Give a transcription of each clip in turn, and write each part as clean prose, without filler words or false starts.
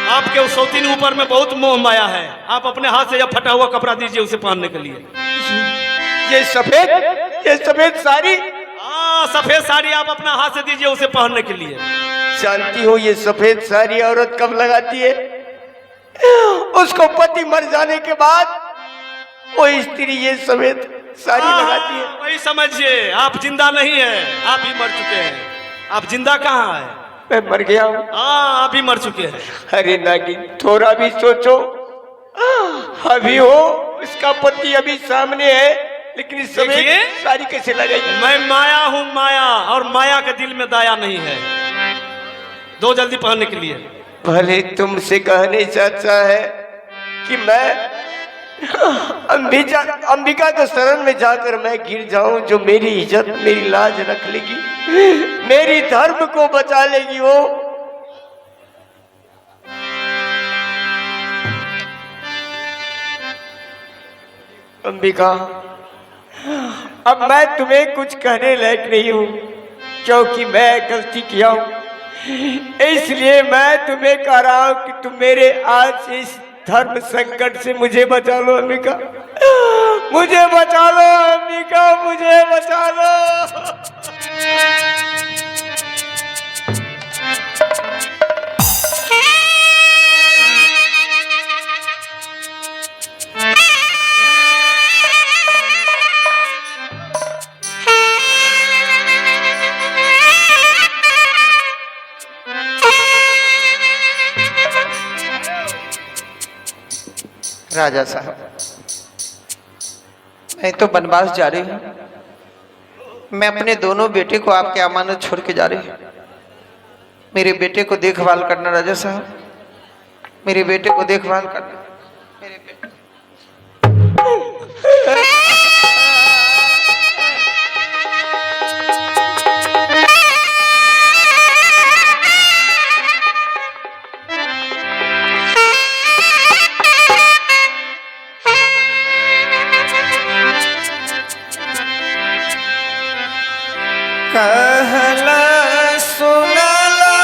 आपके उस सौतीन ऊपर में बहुत मोह माया है। आप अपने हाथ से यह फटा हुआ कपड़ा दीजिए उसे पहनने के लिए। ये सफेद साड़ी। हाँ, सफेद साड़ी आप अपना हाथ से दीजिए उसे पहनने के लिए। जानती हो ये सफेद साड़ी औरत कब लगाती है? उसको पति मर जाने के बाद वो स्त्री ये सफेद साड़ी लगाती है। वही समझिए, आप जिंदा नहीं है, आप ही मर चुके हैं। आप जिंदा कहाँ है? मैं मर गया हूँ। हाँ, आप ही मर चुके हैं। अरे नागिन, थोड़ा भी सोचो। अभी हो उसका पति अभी सामने है, लेकिन इस समय साड़ी कैसे लगेगी? मैं माया हूँ, माया, और माया के दिल में दया नहीं है। दो जल्दी पहनने के लिए। भले तुमसे कहने चाहता है कि मैं अंबिका के शरण में जाकर मैं गिर जाऊं, जो मेरी इज्जत मेरी लाज रख लेगी, मेरी धर्म को बचा लेगी वो। अंबिका, अब मैं तुम्हें कुछ कहने लायक नहीं हूं, क्योंकि मैं गलती किया हूं। इसलिए मैं तुम्हें कह रहा हूं कि तुम मेरे आज इस धर्म संकट से मुझे बचा लो अंबिका, मुझे बचा लो अंबिका, मुझे बचा लो। राजा साहब, मैं तो बनवास जा रही हूँ। मैं अपने दोनों बेटे को आपके अमानत छोड़ के जा रही हूँ। मेरे बेटे को देखभाल करना राजा साहब, मेरे बेटे को देखभाल करना। मेरे बेटे कहला सुनला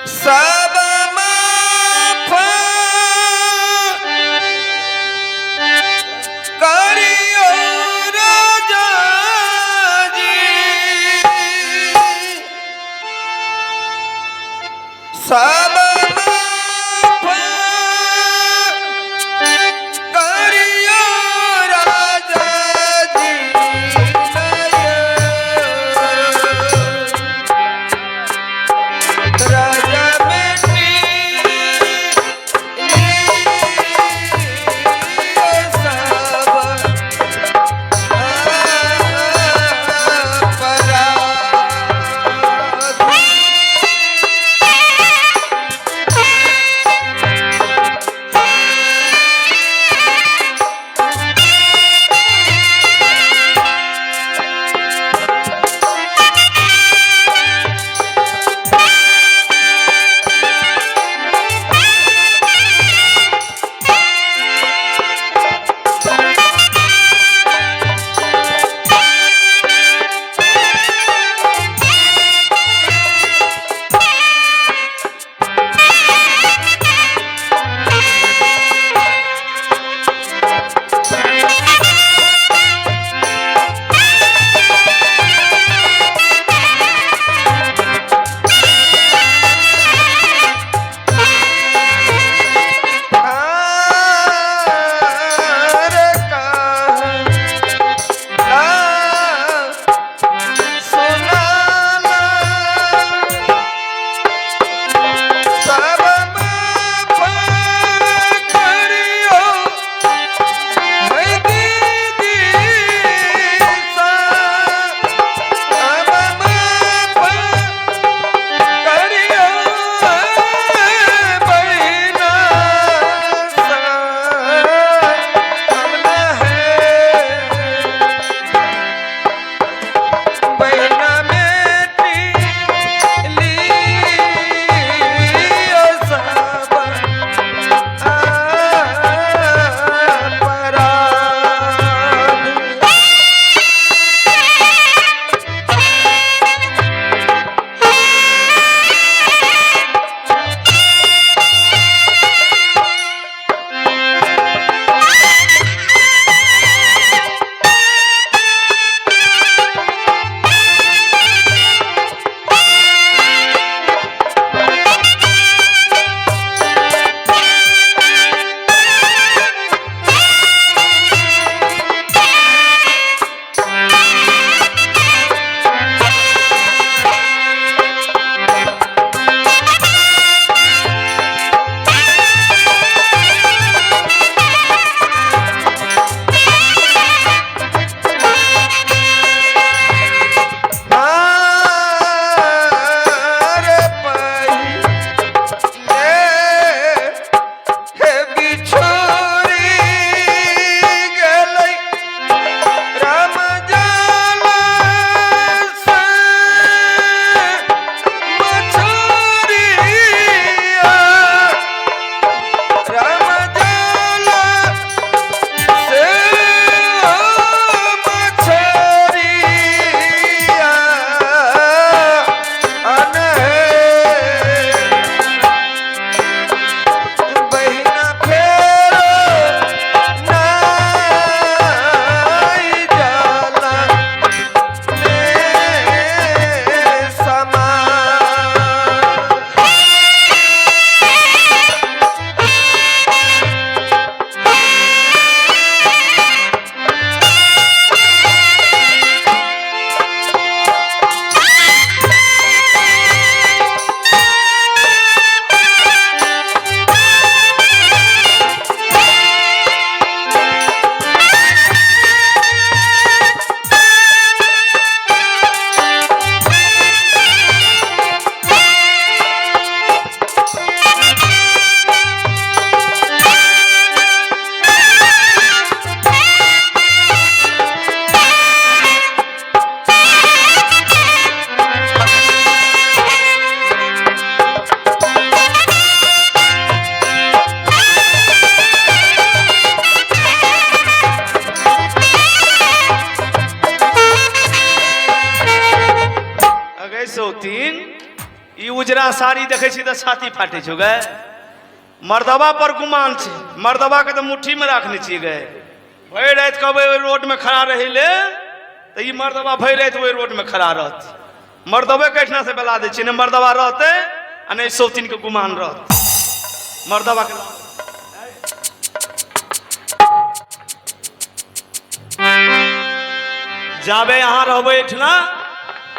सब माफ करियो राजा जी, सब तीन ई उजरा साड़ी देखे छी तो छाती फाटे छो गए। मर्दबा पर गुमान छे, मर्दबा के तो मुट्ठी में रखने छी गए। भर रात कबे रोड में खड़ा रही ले तो ई मर्दबा भर रात वही रोड में खड़ा रहती। मर्दबे कैठना से बेला दे छी, ने मर्दबा रहते आ नहीं सौतीन के गुमान रहते। मर्दबा के जाबे यहाँ रहबे एठना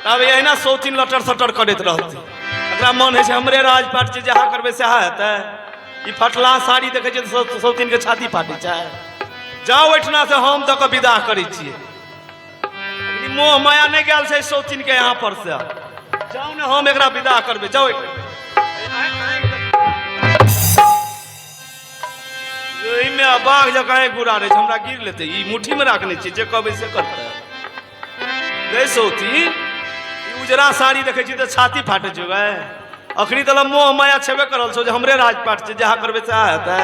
तब यही सौतीन लटर सटर करते रहते। एकरा मन है हमरे राजपाट जहाँ करबे सहा हेतै। ई फटला साड़ी देखे छियै तो सौतीन के छाती फाटे छै। जाओ एठना से हम तक विदा करे छियै। मोह माया नहीं गल छै सौतीन के यहाँ पर से। जाओ ने हम एकरा विदा करबे। जाओ में बाघ जकाँ गुड़ा रहे हमरा गिर लेते। ई मुट्ठी में रखने छियै, जे कहबै से करते। गई सौतीन उजरा साड़ी देखे छी तो छाती फाटे छो गए। अखनी तल मोह माया छेबे करल छो जे हमरे राजपाट से जहाँ करबे सहा हेतै।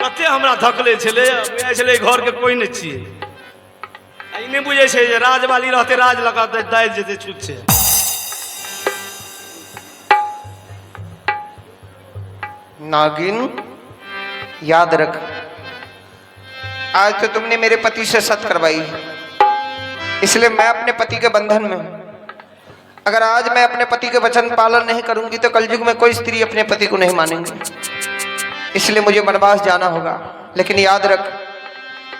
कते हमरा धकले छले, बुझाइ छले घर के कोई नहीं छिए। ई नहीं बुझे छै जे राजवाली रहते राज लगा दाइ जेते छूट छै। नागिन याद रख, आज तो तुमने मेरे पति से सत करवाई, इसलिए मैं अपने पति के बंधन में हूं। अगर आज मैं अपने पति के वचन पालन नहीं करूंगी तो कलयुग में कोई स्त्री अपने पति को नहीं मानेंगी। इसलिए मुझे वनवास जाना होगा। लेकिन याद रख,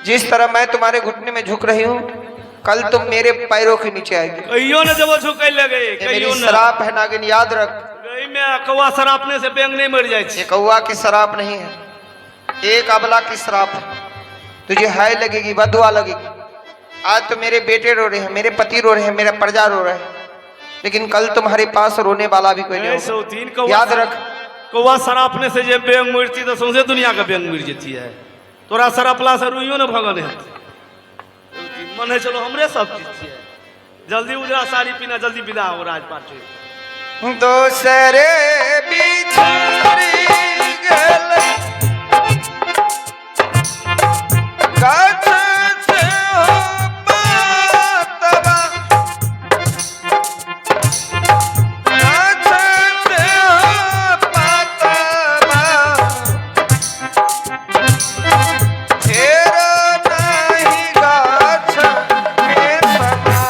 जिस तरह मैं तुम्हारे घुटने में झुक रही हूं, कल तुम मेरे पैरों के नीचे आएगी। कहियो न जब झुकै लगे, कहियो न। श्राप है नागिन, याद रख। गई में कौवा शरापने से बैंग नहीं मर जाए। ये कौवा की शराप नहीं है, एक अबला की शराप है। तुझे हाय लगेगी, बदुआ लगेगी। आज तो मेरे बेटे रो रहे हैं, मेरे पति रो रहे हैं, मेरा प्रजा रो रहा है, लेकिन कल तुम्हारे पास रोने वाला भी कोई नहीं होगा। याद रख, कौवा शरापने से जे बैंग मरती तो सौंसे दुनिया का बैंग मर जाती है। तोरा शरापला से रुइयो न भगन है। मन है चलो हमरे सब चीज छिए। जल्दी उजरा साड़ी पीना, जल्दी विदा हो राजपाट। दोसरे बिछड़ी गेल गाछ से हो पातवा, गाछ से हो पातवा, तेरा नहीं गाछ के समा।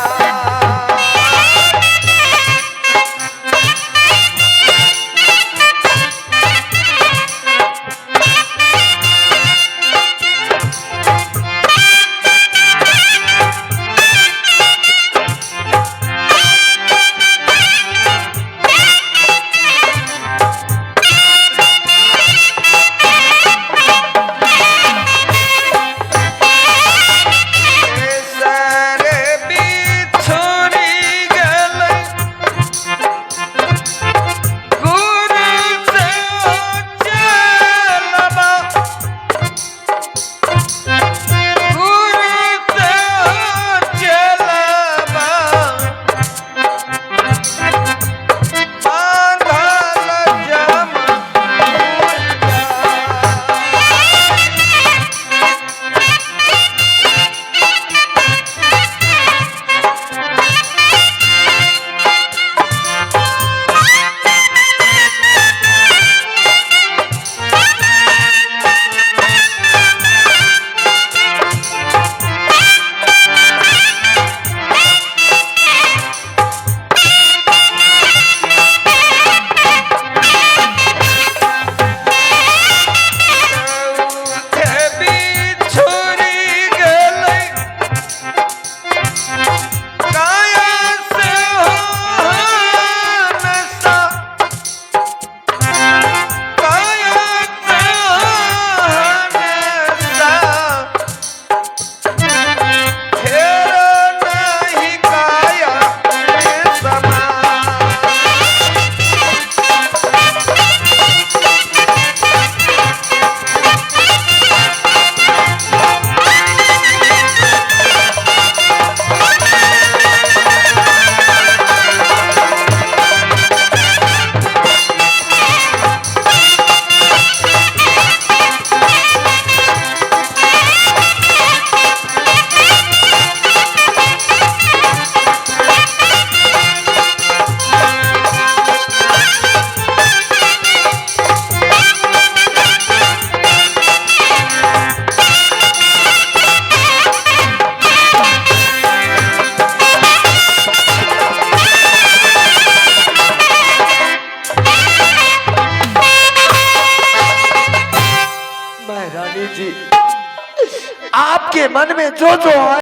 सोचो